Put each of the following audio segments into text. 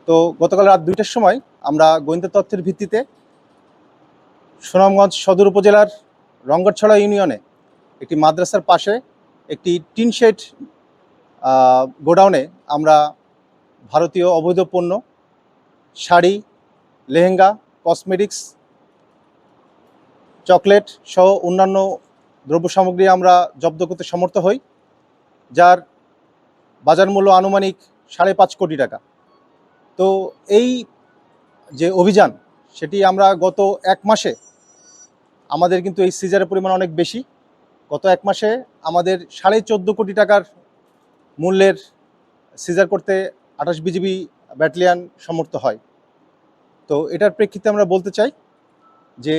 তো গতকাল রাত 2টার সময় আমরা গোয়েন্দা তথ্যের ভিত্তিতে সুনামগঞ্জ সদর উপজেলার রঙ্গরছড়া ইউনিয়নে একটি মাদ্রাসার পাশে একটি টিন শেড গোডাউনে আমরা ভারতীয় অবৈধ পণ্য, শাড়ি, লেহেঙ্গা, কসমেটিক্স, চকলেট সহ অন্যান্য দ্রব্য সামগ্রী আমরা জব্দ করতে সমর্থ হই, যার বাজার মূল্য আনুমানিক 5.5 কোটি টাকা। তো এই যে অভিযান, সেটি আমরা গত 1 মাসে আমাদের কিন্তু এই সিজারের পরিমাণ অনেক বেশি। গত 1 মাসে আমাদের 14.5 কোটি টাকার মূল্যের সিজার করতে 28 বিজিবি ব্যাটালিয়ন সমর্থ হয়। তো এটার প্রেক্ষিতে আমরা বলতে চাই যে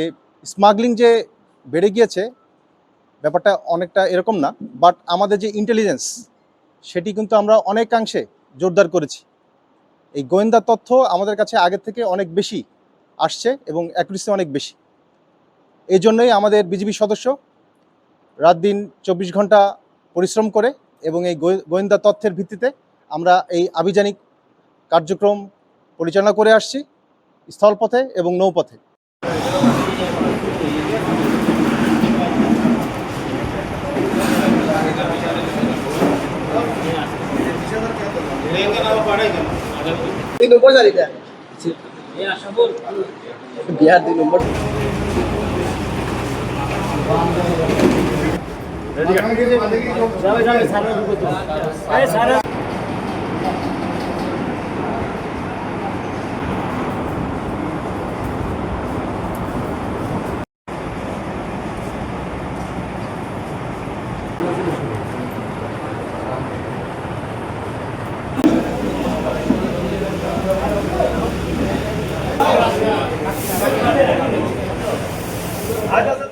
স্মাগলিং যে বেড়ে গিয়েছে, ব্যাপারটা অনেকটা এরকম না, বাট আমাদের যে ইন্টেলিজেন্স সেটি কিন্তু আমরা অনেকাংশে জোরদার করেছি। এই গোয়েন্দা তথ্য আমাদের কাছে আগের থেকে অনেক বেশি আসছে এবং অ্যাকুরেসি অনেক বেশি। এই জন্যই আমাদের বিজিবি সদস্য রাত দিন 24 ঘন্টা পরিশ্রম করে এবং এই গোয়েন্দা তথ্যের ভিত্তিতে আমরা এই আভিযানিক কার্যক্রম পরিচালনা করে আসছি স্থলপথে এবং নৌপথে। बिहार 2 নম্বর आज